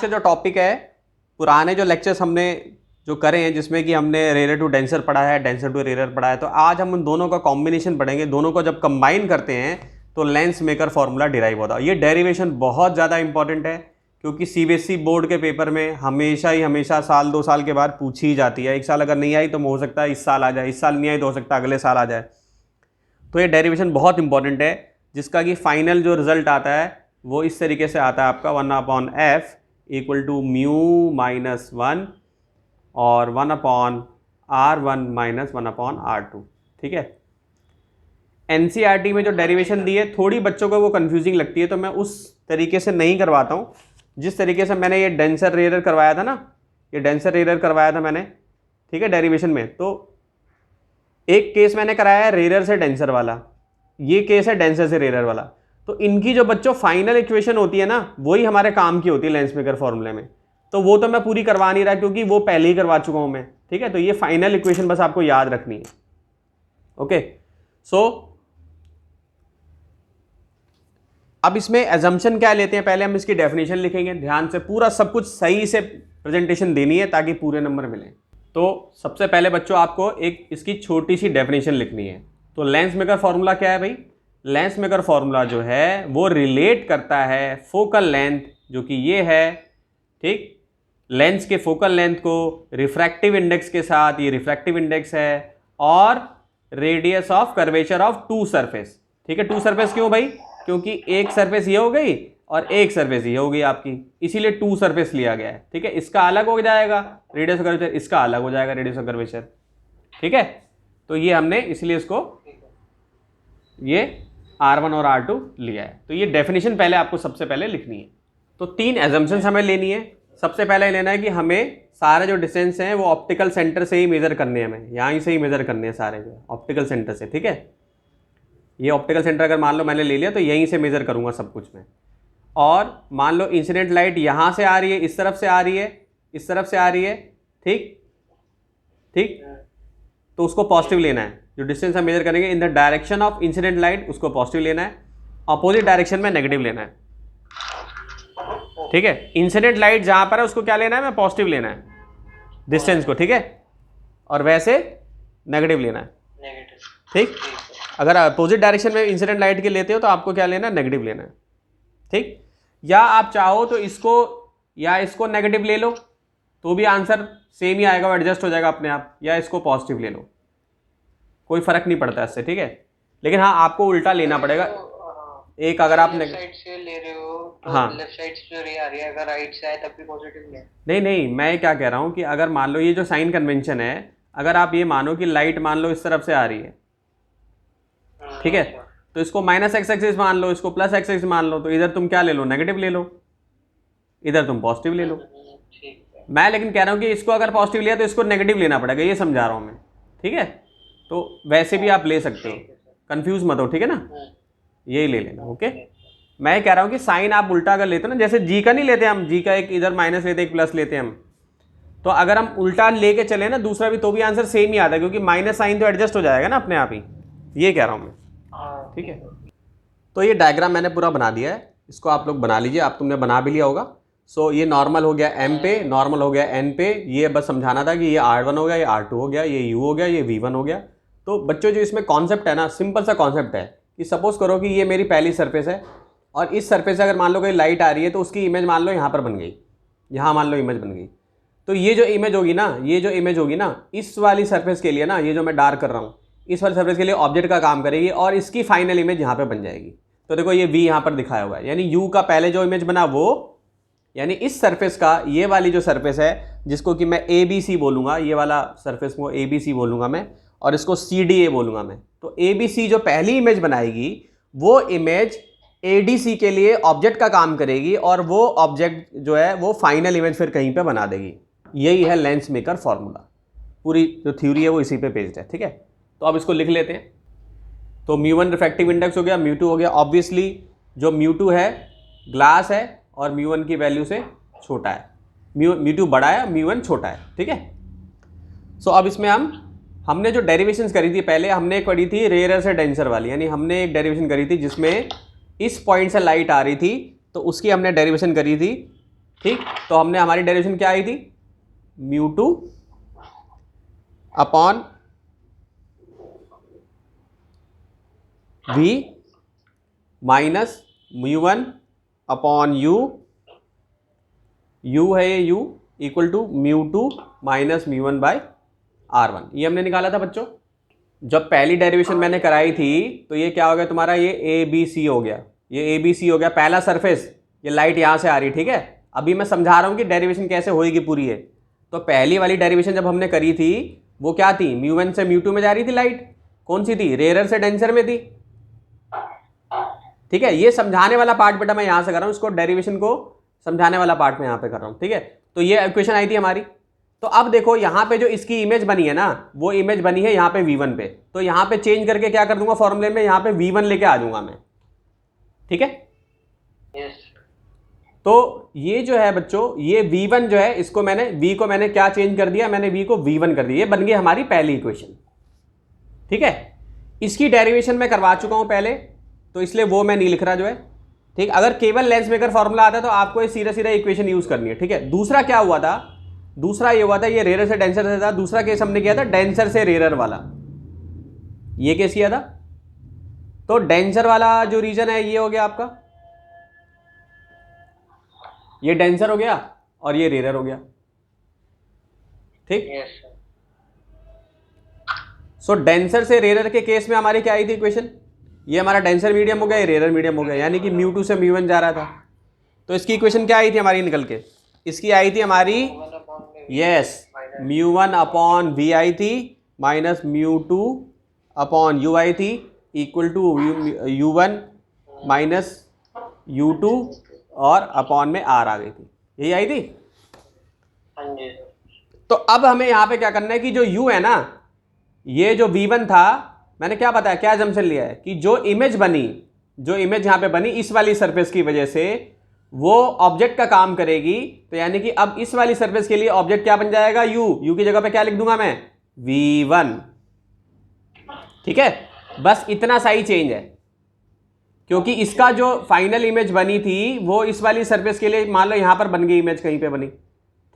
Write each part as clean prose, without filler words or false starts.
का जो टॉपिक है, पुराने जो लेक्चर्स हमने जो करे हैं जिसमें कि हमने रेयर टू डेंसर पढ़ा है, डेंसर टू रेयर पढ़ा है, तो आज हम उन दोनों का कॉम्बिनेशन पढ़ेंगे। दोनों को जब कंबाइन करते हैं तो लेंस मेकर फॉर्मूला डिराइव होता है। ये डेरिवेशन बहुत ज़्यादा इंपॉर्टेंट है क्योंकि सीबीएसई बोर्ड के पेपर में हमेशा साल 2 साल के बाद पूछी ही जाती है। एक साल अगर नहीं आई तो हो सकता है इस साल आ जाए, इस साल नहीं आई तो हो सकता है अगले साल आ जाए। तो ये डेरिवेशन बहुत इंपॉर्टेंट है जिसका कि फाइनल जो रिजल्ट आता है वो इस तरीके से आता है आपका 1/f इक्वल टू μ-1 और 1/r1 माइनस 1/r2। ठीक है। एनसीईआरटी में जो डेरिवेशन दी है थोड़ी बच्चों को वो कंफ्यूजिंग लगती है, तो मैं उस तरीके से नहीं करवाता हूँ जिस तरीके से मैंने ये डेंसर रेयर करवाया था ना, ये डेंसर रेयर करवाया था मैंने। ठीक है, डेरिवेशन में तो एक केस मैंने कराया है रेयर से डेंसर वाला, ये केस है डेंसर से रेयर वाला। तो इनकी जो बच्चों फाइनल इक्वेशन होती है ना, वही हमारे काम की होती है लेंस मेकर फॉर्मूले में। तो वो तो मैं पूरी करवा नहीं रहा क्योंकि वो पहले ही करवा चुका हूं मैं। ठीक है, तो ये फाइनल इक्वेशन बस आपको याद रखनी है। ओके, सो अब इसमें एजम्पशन क्या लेते हैं, पहले हम इसकी डेफिनेशन लिखेंगे। ध्यान से पूरा सब कुछ सही से प्रेजेंटेशन देनी है ताकि पूरे नंबर मिले। तो सबसे पहले बच्चों आपको एक इसकी छोटी सी डेफिनेशन लिखनी है। तो लेंस मेकर फॉर्मूला क्या है भाई? लेंस मेकर फॉर्मूला जो है वो रिलेट करता है फोकल लेंथ, जो कि ये है, ठीक, लेंस के फोकल लेंथ को रिफ्रैक्टिव इंडेक्स के साथ, ये रिफ्रैक्टिव इंडेक्स है, और radius of curvature of two surface. ठीक है, टू सरफेस क्यों भाई? क्योंकि एक सरफेस ये हो गई और एक सरफेस ये हो गई आपकी, इसीलिए टू सरफेस लिया गया है। ठीक है, इसका अलग हो जाएगा रेडियस ऑफ कर्वेचर, इसका अलग हो जाएगा रेडियस ऑफ कर्वेचर। ठीक है, तो ये हमने इसलिए इसको ये R1 और R2 लिया है। तो ये डेफिनेशन पहले आपको सबसे पहले लिखनी है। तो 3 एजम्पशंस हमें लेनी है। सबसे पहले लेना है कि हमें सारे जो डिस्टेंस हैं वो ऑप्टिकल सेंटर से ही मेजर करने हैं, हमें यहाँ से ही मेजर करने हैं सारे जो ऑप्टिकल सेंटर से। ठीक है, ये ऑप्टिकल सेंटर अगर मान लो मैंने ले लिया तो यहीं से मेजर करूँगा सब कुछ मैं। और मान लो इंसिडेंट लाइट यहाँ से आ रही है, इस तरफ से आ रही है, इस तरफ से आ रही है, ठीक ठीक, तो उसको पॉजिटिव लेना है। जो डिस्टेंस हम मेजर करेंगे in the direction of incident light, उसको पॉजिटिव लेना है। अपोजिट डायरेक्शन में नेगेटिव लेना है। ठीक है, इंसिडेंट लाइट जहां पर है उसको क्या लेना है, मैं पॉजिटिव लेना है डिस्टेंस को। ठीक है, और वैसे नेगेटिव लेना है। ठीक, अगर अपोजिट डायरेक्शन में इंसिडेंट लाइट के लेते हो तो आपको क्या लेना है, नेगेटिव लेना है। ठीक, या आप चाहो तो इसको या इसको नेगेटिव ले लो तो भी आंसर सेम ही आएगा, वो एडजस्ट हो जाएगा अपने आप, या इसको पॉजिटिव ले लो, कोई फर्क नहीं पड़ता इससे। ठीक है, लेकिन हाँ आपको उल्टा लेना पड़ेगा। एक अगर आप लेफ्ट साइड से ले रहे हो तो हाँ, लेफ्ट साइड से जो रे आ रही है, अगर राइट से आए तब भी पॉजिटिव नहीं नहीं, मैं क्या कह रहा हूँ कि अगर मान लो ये जो साइन कन्वेंशन है, अगर आप ये मानो कि लाइट मान लो इस तरफ से आ रही है, ठीक है, तो इसको माइनस एक्स एक्सिस मान लो, इसको प्लस एक्स एक्सिस मान लो, तो इधर तुम क्या ले लो, नेगेटिव ले लो, इधर तुम पॉजिटिव ले लो। मैं लेकिन कह रहा हूँ कि इसको अगर पॉजिटिव लिया तो इसको नेगेटिव लेना पड़ेगा, ये समझा रहा हूँ मैं। ठीक है, तो वैसे भी आप ले सकते हो, कंफ्यूज मत हो। ठीक है ना, यही ले लेना। ओके, मैं कह रहा हूँ कि साइन आप उल्टा अगर लेते हो ना, जैसे जी का नहीं लेते हम, जी का एक इधर माइनस लेते एक प्लस लेते हैं हम, तो अगर हम उल्टा लेके चले ना दूसरा भी, तो भी आंसर सेम ही आता है क्योंकि माइनस साइन तो एडजस्ट हो जाएगा ना अपने आप ही, ये कह रहा हूँ मैं। ठीक है, तो ये डायग्राम मैंने पूरा बना दिया है, इसको आप लोग बना लीजिए। आप तुमने बना भी लिया होगा। सो ये नॉर्मल हो गया M पे, नॉर्मल हो गया N पे। ये बस समझाना था कि ये R1 हो गया, ये R2 हो गया, ये U हो गया, ये V1 हो गया। तो बच्चों जो इसमें कॉन्सेप्ट है ना, सिंपल सा कॉन्सेप्ट है कि सपोज करो कि ये मेरी पहली सरफेस है और इस सरफेस से अगर मान लो कोई लाइट आ रही है तो उसकी इमेज मान लो यहाँ पर बन गई, यहाँ मान लो इमेज बन गई। तो ये जो इमेज होगी ना, ये जो इमेज होगी ना, इस वाली सरफेस के लिए ना, ये जो मैं डार्क कर रहा हूँ, इस वाली सरफेस के लिए ऑब्जेक्ट का काम करेगी और इसकी फाइनल इमेज यहाँ पे बन जाएगी। तो देखो ये V यहाँ पर दिखाया हुआ है, यानी U का पहले जो इमेज बना वो, यानी इस सरफेस का ये वाली जो सरफेस है जिसको कि मैं ABC बोलूँगा, ये वाला सरफेस को ABC बोलूँगा मैं, और इसको CDA बोलूँगा मैं। तो ABC जो पहली इमेज बनाएगी वो इमेज ADC के लिए ऑब्जेक्ट का काम करेगी और वो ऑब्जेक्ट जो है वो फाइनल इमेज फिर कहीं पे बना देगी। यही है लेंस मेकर फॉर्मूला, पूरी जो थ्योरी है वो इसी पे बेस्ड है। ठीक है, तो अब इसको लिख लेते हैं। तो μ1 रिफ्रैक्टिव इंडेक्स हो गया, μ2 हो गया। ऑब्वियसली जो μ2 है ग्लास है और μ1 की वैल्यू से छोटा है, μ2 बड़ा है, μ1 छोटा है। ठीक है, सो अब इसमें हमने जो डेरिवेशंस करी थी, पहले हमने एक पढ़ी थी रेयर से डेंसर वाली, यानी हमने एक डेरिवेशन करी थी जिसमें इस पॉइंट से लाइट आ रही थी, तो उसकी हमने डेरिवेशन करी थी ठीक, तो हमने हमारी डेरिवेशन क्या आई थी, μ2 upon v minus μ1 upon u है ये u equal to μ2 minus μ1 by r1, ये हमने निकाला था बच्चों। जब पहली डेरिवेशन मैंने कराई थी तो ये क्या हो गया तुम्हारा, ये ए बी सी हो गया, ये ए बी सी हो गया पहला सरफेस, ये लाइट यहाँ से आ रही है, ठीक है। अभी मैं समझा रहा हूँ कि डेरिवेशन कैसे होएगी पूरी है। तो पहली वाली डेरिवेशन जब हमने करी थी वो क्या थी, μ1 से μ2 में जा रही थी लाइट, कौन सी थी, रेयर से डेंसर में थी, ठीक है। ये समझाने वाला पार्ट बेटा मैं यहाँ से कर रहा हूँ, इसको डेरिवेशन को समझाने वाला पार्ट मैं यहाँ पे कर रहा हूँ, ठीक है। तो ये इक्वेशन आई थी हमारी। तो अब देखो यहाँ पे जो इसकी इमेज बनी है ना, वो इमेज बनी है यहाँ पे v1 पे, तो यहाँ पे चेंज करके क्या कर दूंगा फॉर्मूले में, यहाँ पे v1 लेके आ जाऊंगा मैं, ठीक है। यस। तो ये जो है बच्चों, ये v1 जो है, इसको मैंने v को मैंने क्या चेंज कर दिया, मैंने v को v1 कर दिया, ये बन गई हमारी पहली इक्वेशन, ठीक है। इसकी डेरिवेशन मैं करवा चुका हूं पहले, तो इसलिए वो मैं नहीं लिख रहा जो है, ठीक। अगर केवल लेंस मेकर फॉर्मूला आता है तो आपको ये सीधा सीधा इक्वेशन यूज करनी है, ठीक है। दूसरा क्या हुआ था, दूसरा ये हुआ था, ये रेयर से डेंसर से था, दूसरा केस हमने किया था डेंसर से रेयर वाला, ये केस किया था। तो डेंसर वाला जो रीजन है ये हो गया आपका, ये डेंसर हो गया और ये रेयर हो गया, ठीक। Yes sir. सो डेंसर से रेयर के केस में हमारी क्या आई थी इक्वेशन, ये हमारा डेंसर मीडियम हो गया, ये रेयर मीडियम हो गया, यानी कि μ2 से μ1 जा रहा था। तो इसकी इक्वेशन क्या आई थी हमारी निकल के, इसकी आई थी हमारी, यस, μ1 अपॉन v आई थी माइनस μ2 अपॉन u आई थी equal to u1 minus u2 और अपॉन में r आ गई थी, यही आई थी। हाँ जी। तो अब हमें यहाँ पे क्या करना है कि जो u है ना, ये जो v1 था, मैंने क्या बताया, क्या जम्पशन लिया है कि जो इमेज बनी, जो इमेज यहाँ पे बनी इस वाली सरफेस की वजह से, वो ऑब्जेक्ट का काम करेगी। तो यानी कि अब इस वाली सरफेस के लिए ऑब्जेक्ट क्या बन जाएगा, u की जगह पे क्या लिख दूंगा मैं, v1, ठीक है। बस इतना सा ही चेंज है, क्योंकि इसका जो फाइनल इमेज बनी थी वो इस वाली सरफेस के लिए, मान लो यहां पर बन गई इमेज, कहीं पे बनी,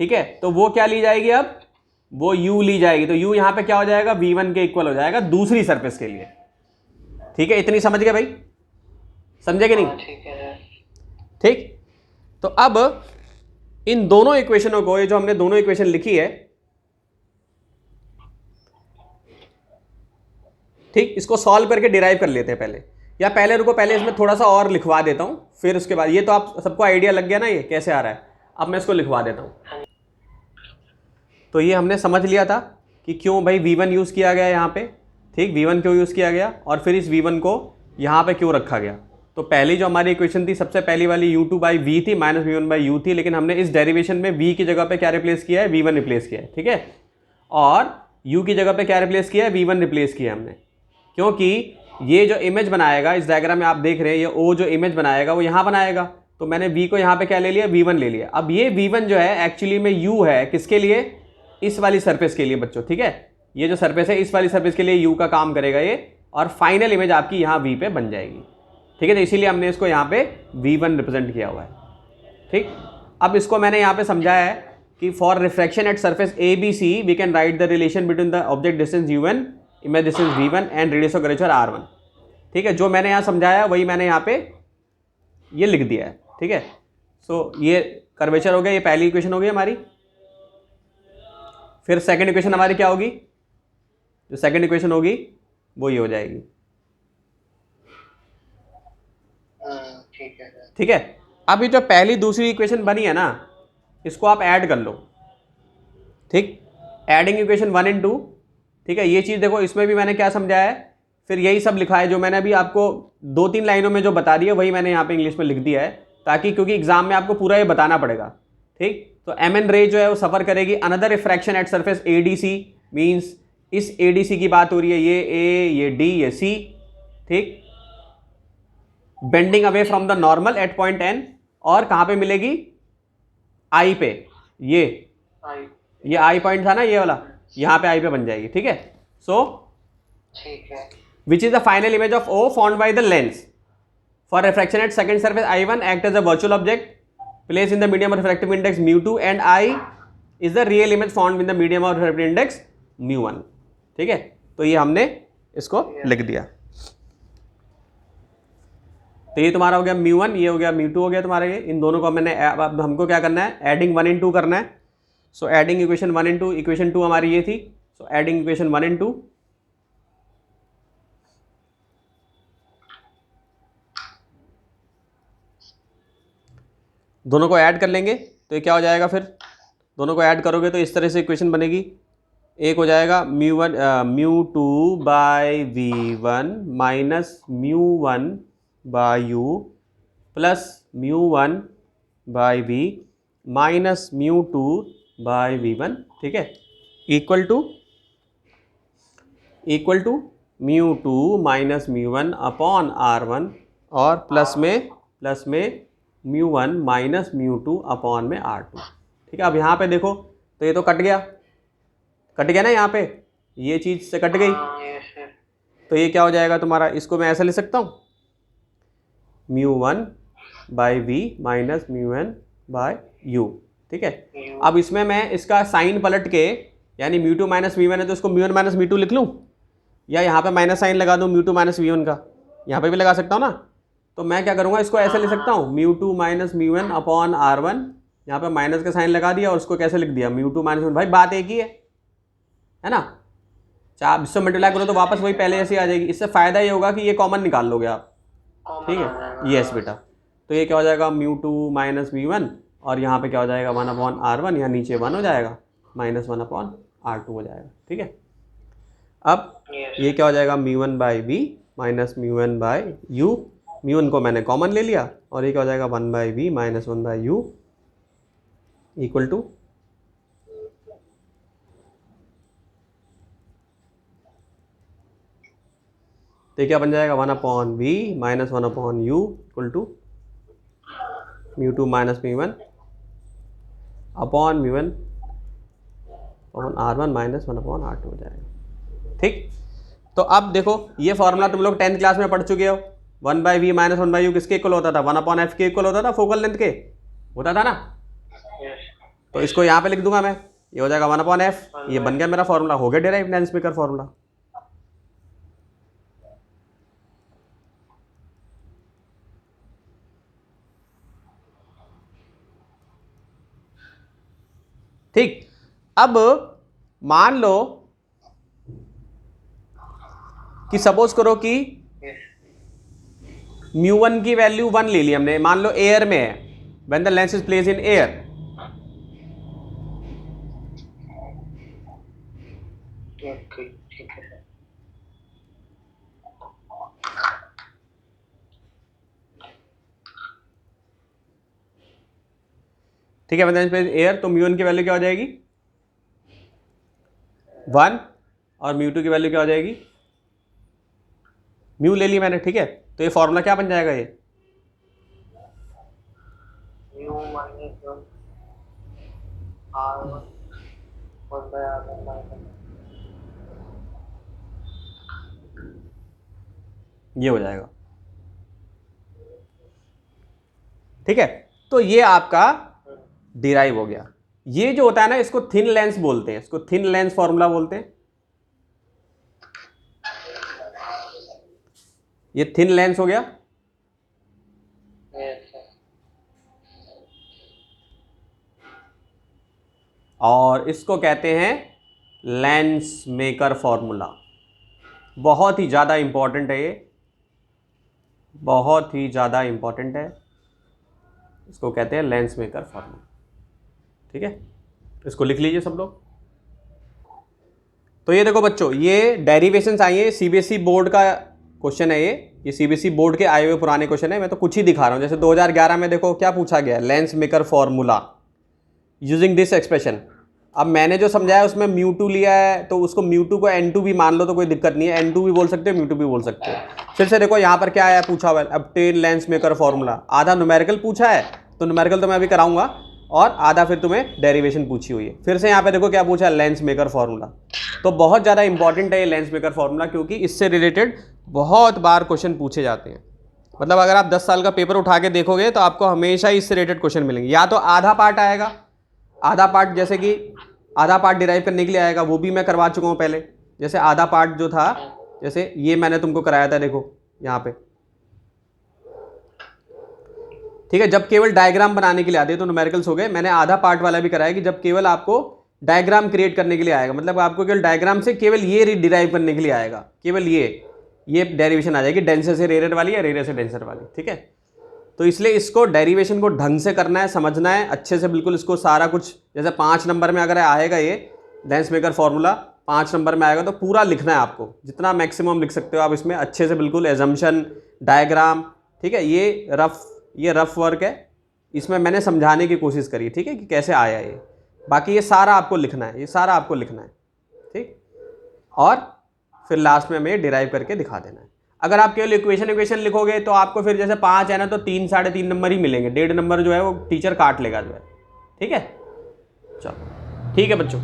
ठीक है। तो वो क्या ली जाएगी, अब वो u ली जाएगी, तो u यहां पे क्या हो जाएगा, v1 के इक्वल हो जाएगा दूसरी सरफेस के लिए, ठीक है। इतनी समझ गए भाई, समझे कि नहीं, ठीक है सर। ठीक। तो अब इन दोनों इक्वेशनों को, ये जो हमने दोनों इक्वेशन लिखी है, ठीक, इसको सॉल्व करके डिराइव कर लेते हैं पहले, या पहले रुको, पहले इसमें थोड़ा सा और लिखवा देता हूं, फिर उसके बाद, ये तो आप सबको आइडिया लग गया ना ये कैसे आ रहा है, अब मैं इसको लिखवा देता हूं। तो ये हमने समझ लिया था कि क्यों भाई v1 यूज किया गया यहाँ पे, ठीक, v1 क्यों यूज किया गया और फिर इस v1 को यहाँ पे क्यों रखा गया। तो पहली जो हमारी इक्वेशन थी, सबसे पहली वाली u2 बाई v थी माइनस v1 बाई u थी, लेकिन हमने इस डेरिवेशन में v की जगह पे क्या रिप्लेस किया है, v1 रिप्लेस किया है, ठीक है। और u की जगह पे क्या रिप्लेस किया है, v1 रिप्लेस किया है हमने, क्योंकि ये जो इमेज बनाएगा, इस डायग्राम में आप देख रहे हैं, ये o जो इमेज बनाएगा वो यहाँ बनाएगा, तो मैंने v को यहाँ पे क्या ले लिया, v1 ले लिया। अब ये v1 जो है एक्चुअली में u है, किसके लिए, इस वाली सरफेस के लिए बच्चों, ठीक है। ये जो सरफेस है इस वाली सरफेस के लिए u का काम करेगा ये, और फाइनल इमेज आपकी यहाँ v पे बन जाएगी, ठीक है। तो इसीलिए हमने इसको यहाँ पे v1 रिप्रेजेंट किया हुआ है, ठीक। अब इसको मैंने यहाँ पे समझाया है कि for refraction at surface ABC we can write the relation between the object distance u1, image distance v1 and radius of curvature r1, ठीक है। जो मैंने यहाँ समझाया वही मैंने यहाँ पे ये लिख दिया है, ठीक है। सो ये कर्वेचर हो गया, ये पहली इक्वेशन हो गई हमारी। फिर सेकंड इक्वेशन हमारी क्या होगी, जो सेकंड इक्वेशन होगी वो ये हो जाएगी, ठीक है सर। ठीक है। अब ये जो पहली दूसरी इक्वेशन बनी है ना, इसको आप ऐड कर लो, ठीक, एडिंग इक्वेशन 1 and 2, ठीक है। ये चीज़ देखो, इसमें भी मैंने क्या समझाया है, फिर यही सब लिखा है जो मैंने अभी आपको 2-3 लाइनों में जो बता दिया वही मैंने यहाँ पे इंग्लिश में लिख दिया है, ताकि क्योंकि एग्जाम में आपको पूरा ये बताना पड़ेगा, ठीक। तो mn रे जो है वो सफ़र करेगी another refraction at surface ADC, means इस ADC की बात हो रही है, ये A, ये D, ये C, ठीक, bending away from the normal at point n, और कहाँ पे मिलेगी, I पे, ये I पॉइंट था ना ये वाला, यहाँ पे I पे बन जाएगी, ठीक है। सो ठीक है। which is the final image of O formed by the lens for refraction at second surface I1 act as a virtual object place in the medium of refractive index μ2 and I is the real image found in the medium of refractive index μ1। ठीक है, तो ये हमने इसको लिख दिया। तो ये तुम्हारा हो गया μ1, ये हो गया μ2 हो गया तुम्हारा। ये इन दोनों को मैंने अब हमको क्या करना है, एडिंग 1 इन 2 करना है। सो एडिंग इक्वेशन 1 इन 2, इक्वेशन 2 हमारी ये थी। सो एडिंग इक्वेशन 1 इन 2, दोनों को ऐड कर लेंगे तो ये क्या हो जाएगा, फिर दोनों को ऐड करोगे तो इस तरह से इक्वेशन बनेगी। एक हो जाएगा μ2 by v1 minus μ1 by u plus μ1 by v minus μ2 by v1। ठीक है, equal to μ2 minus μ1 upon r1 और प्लस में μ1 माइनस μ2 अपॉन में r2। ठीक है, अब यहाँ पे देखो तो ये तो कट गया ना, यहाँ पे ये चीज़ से कट गई। तो ये क्या हो जाएगा तुम्हारा, इसको मैं ऐसा लिख सकता हूँ μ1 by v minus μn by u। ठीक है, अब इसमें मैं इसका साइन पलट के, यानी μ2 माइनस μ1 है तो इसको μ1 माइनस μ2 लिख लूँ, या यहाँ पे माइनस साइन लगा दूँ μ2 माइनस μ1 का, यहाँ पे भी लगा सकता हूँ ना। तो मैं क्या करूँगा, इसको ऐसे लिख सकता हूँ μ2 माइनस μn अपॉन r1, यहाँ पे माइनस का साइन लगा दिया और उसको कैसे लिख दिया μ2 माइनस μn। भाई बात एक ही है ना। चाहे इससे मल्टीप्लाई करो तो वापस वही पहले जैसी आ जाएगी। इससे फ़ायदा ये होगा कि ये कॉमन निकाल लोगे आप। ठीक है, यस बेटा। तो ये क्या हो जाएगा μ2 माइनस μ1 और यहाँ पे क्या हो जाएगा 1 अपॉन r1, यहाँ नीचे 1 हो जाएगा माइनस 1 अपॉन r2 हो जाएगा। ठीक है, अब ये क्या हो जाएगा μ1 by v minus μn by u, μ1 को मैंने कॉमन ले लिया और ये क्या हो जाएगा 1 by v minus 1 by u equal to, तो क्या बन जाएगा 1 upon v minus 1 upon u equal to μ2 minus μ1 upon μn upon r1 minus 1 upon r2 हो जाएगा। ठीक, तो अब देखो ये फॉर्मूला तुम लोग 10th क्लास में पढ़ चुके हो। 1 by v minus 1 by u किसके इक्वल होता था, 1 अपॉन एफ के इक्वल होता था, फोकल लेंथ के होता था ना। तो इसको यहाँ पे लिख दूंगा मैं, ये हो जाएगा 1 अपॉन एफ, ये बन गया मेरा फॉर्मूला, हो गया डिराइव्ड लेंस मेकर फॉर्मूला। ठीक, अब मान लो कि सपोज करो कि μ1 की वैल्यू 1 ले ली हमने, मान लो एयर में है, when the lens is placed in air. ठीक है, when the lens placed in air, तो μ1 की वैल्यू क्या हो जाएगी 1 और μ2 की वैल्यू क्या हो जाएगी, म्यू ले ली मैंने। ठीक है, तो ये फॉर्मूला क्या बन जाएगा, ये ये हो जाएगा। ठीक है, तो ये आपका डिराइव हो गया। ये जो होता है ना, इसको थिन लेंस बोलते हैं, इसको थिन लेंस फॉर्मूला बोलते हैं। ये थिन लेंस हो गया। और इसको कहते हैं लेंस मेकर फॉर्मूला। बहुत ही ज़्यादा इंपॉर्टेंट है, ये बहुत ही ज़्यादा इंपॉर्टेंट है। इसको कहते हैं लेंस मेकर फॉर्मूला। ठीक है, इसको लिख लीजिए सब लोग। तो ये देखो बच्चों, ये डेरिवेशंस आई है, सीबीएसई बोर्ड का क्वेश्चन है ये सीबीएसई बोर्ड के आए हुए पुराने क्वेश्चन है। मैं तो कुछ ही दिखा रहा हूँ। जैसे 2011 में देखो क्या पूछा गया, lens maker formula using this expression. अब मैंने जो समझाया उसमें μ2 लिया है, तो उसको μ2 को n2 भी मान लो तो कोई दिक्कत नहीं है, n2 भी बोल सकते हो, μ2 भी बोल सकते हो। फिर से देखो यहाँ पर क्या आया, पूछा हुआ है ऑब्टेन लेंस मेकर फॉर्मूला। आधा न्यूमेरिकल पूछा है, तो न्यूमेरिकल तो मैं अभी कराऊंगा, और आधा फिर तुम्हें डेरिवेशन पूछी हुई है। फिर से यहाँ पे देखो क्या पूछा, लेंस मेकर फॉर्मूला। तो बहुत ज़्यादा इंपॉर्टेंट है ये लेंस मेकर फॉर्मूला, क्योंकि इससे रिलेटेड बहुत बार क्वेश्चन पूछे जाते हैं। मतलब अगर आप 10 साल का पेपर उठा के देखोगे तो आपको हमेशा इससे रिलेटेड क्वेश्चन मिलेंगे। या तो आधा पार्ट आएगा, आधा पार्ट जैसे कि आधा पार्ट डिराइव करने के लिए आएगा, वो भी मैं करवा चुका हूँ पहले। जैसे आधा पार्ट जो था, जैसे ये मैंने तुमको कराया था, देखो यहाँ पे, ठीक है। जब केवल डायग्राम बनाने के लिए आते हैं तो न्यूमेरिकल्स हो गए। मैंने आधा पार्ट वाला भी कराया कि जब केवल आपको डायग्राम क्रिएट करने के लिए आएगा, मतलब आपको केवल डायग्राम से केवल ये डिराइव करने के लिए आएगा, केवल ये डेरिवेशन आ जाएगी, डेंसर से रेयर वाली या रेयर से डेंसर वाली, ठीक है। तो इसलिए इसको डेरिवेशन को ढंग से करना है, समझना है अच्छे से, बिल्कुल इसको सारा कुछ। जैसे 5 नंबर में अगर आएगा ये डेंस मेकर फॉर्मूला 5 नंबर में आएगा तो पूरा लिखना है आपको, जितना मैक्सिमम लिख सकते हो आप इसमें अच्छे से, बिल्कुल एजम्पशन, डायग्राम, ठीक है। ये रफ वर्क है, इसमें मैंने समझाने की कोशिश करी, ठीक है, कि कैसे आया ये। बाकी ये सारा आपको लिखना है, ये सारा आपको लिखना है, ठीक। और फिर लास्ट में हमें डिराइव करके दिखा देना है। अगर आप केवल इक्वेशन लिखोगे तो आपको फिर जैसे 5 है ना, तो 3 साढ़े 3 नंबर ही मिलेंगे, 1.5 नंबर जो है वो टीचर काट लेगा जो है, ठीक है। चलो ठीक है बच्चों।